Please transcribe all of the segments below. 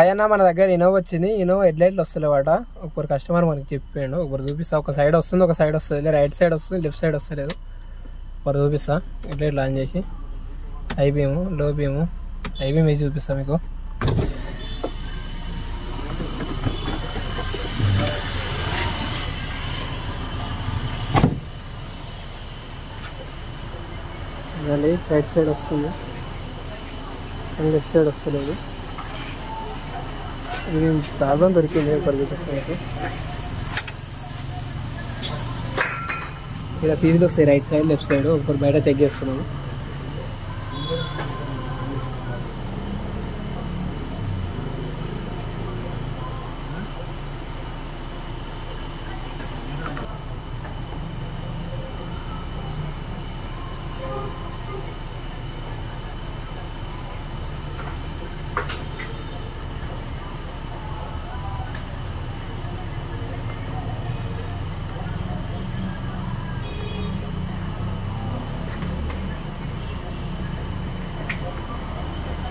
ఆయన మన దగ్గర ఇనోవా వచ్చింది. ఇనోవా హెడ్ లైట్లు వస్తలేవాట. ఒకరు కస్టమర్ మనకి చెప్పాడు. ఒకరు చూపిస్తా. ఒక సైడ్ వస్తుంది, ఒక సైడ్ వస్తుంది, రైట్ సైడ్ వస్తుంది, లెఫ్ట్ సైడ్ వస్తలేదు. ఒకరు చూపిస్తా. హెడ్ లైట్లు ఆన్ చేసి హై బీమ్, లో బీమ్, హై బీమ్ వేసి చూపిస్తా మీకు. రైట్ సైడ్ వస్తుంది, లెఫ్ట్ సైడ్ వస్తలేదు. ఇది ప్రాబ్లం దొరికింది. ఒకటి చూపిస్తాను మీకు. ఇలా ఫీజులు వస్తాయి రైట్ సైడ్, లెఫ్ట్ సైడ్. ఒకరు బయట చెక్ చేసుకున్నాము.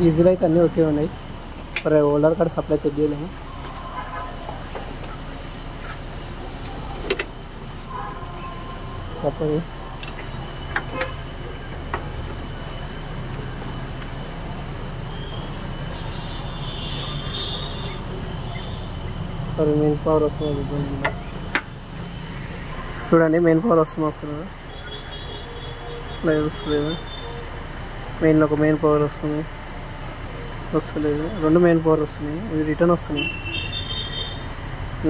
ఫీజులు అయితే అన్నీ ఓకే ఉన్నాయి. మరి ఓల్డర్ కార్డ్ సప్లై చెక్ చేయలేము. తప్పదు. మరి మెయిన్ పవర్ వస్తుంది చూడండి. మెయిన్ పవర్ వస్తుంది లేదు వస్తలేదు. మెయిన్లో ఒక మెయిన్ పవర్ వస్తుంది, వస్తలేదు. రెండు మెయిన్ పవర్ వస్తున్నాయి. ఇవి రిటర్న్ వస్తున్నాయి.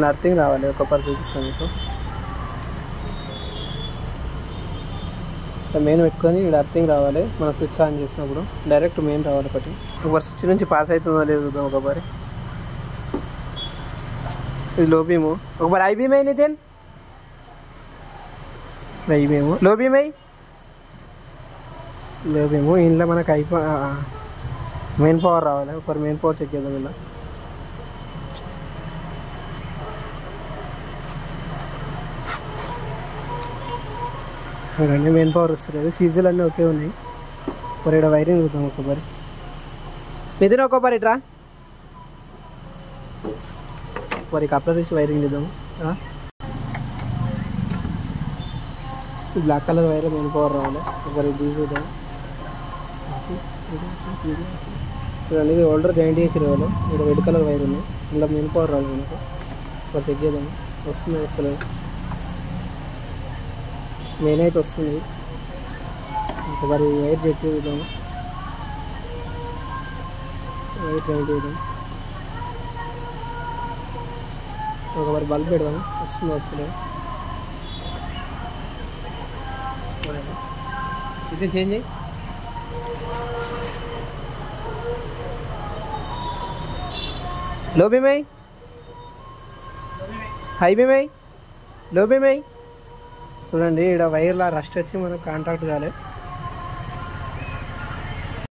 అర్థింగ్ రావాలి. ఒక పర్ చూపిస్తాను మీకు. మెయిన్ పెట్టుకొని ఇక్కడ అర్థింగ్ రావాలి. మనం స్విచ్ ఆన్ చేసినప్పుడు డైరెక్ట్ మెయిన్ రావాలి. ఒకటి స్విచ్ నుంచి పాస్ అవుతుందో లేదు చూద్దాం. ఒకసారి ఇది లో బీము. ఒకసారి ఐ బీమ్ అయి Nitin, I beam, low beam అయి, లో బీము. ఇంట్లో మనకు మెయిన్ పవర్ రావాలి. ఒకసారి మెయిన్ పవర్ చెక్ చేద్దాం. ఇలా చూడండి మెయిన్ పవర్ వస్తలేదు. ఫీజులు అన్నీ ఓకే ఉన్నాయి. ఒకరి ఇక్కడ వైరింగ్ చూద్దాం. ఒకసారి నితిన్ ఒక్కొక్కరి ఇట్రా. ఒకరి కప్లర్ తీసి వైరింగ్ చేద్దాము. Black colour wire main power రావాలి. ఒకరి ఇది చూద్దాం. చూడండి ఇది ఓల్డర్ జాయింట్ చేసి రావాలి. ఇక్కడ రెడ్ కలర్ వైర్ ఉంది. ఇలా మెయిన్ పవర్ రావాలి మనకు. ఒకటి చెక్ చేద్దాం. వస్తుంది వస్తలేదు. మెయిన్ అయితే వస్తుంది. ఒకసారి వైర్ చెక్ చేద్దాము. వైర్ జాయింట్ చేద్దాం. ఒకసారి బల్బ్ పెడదాము. వస్తుంది వస్తలేదు. ఇది చేంజ్ అయ్యి లో బీమ్ అయ్యి, హై బీమ్ అయ్యి, లో బీమ్ అయ్యి. చూడండి ఇక్కడ వైర్లా రస్ట్ వచ్చి మనకు కాంటాక్ట్ కాలేదు.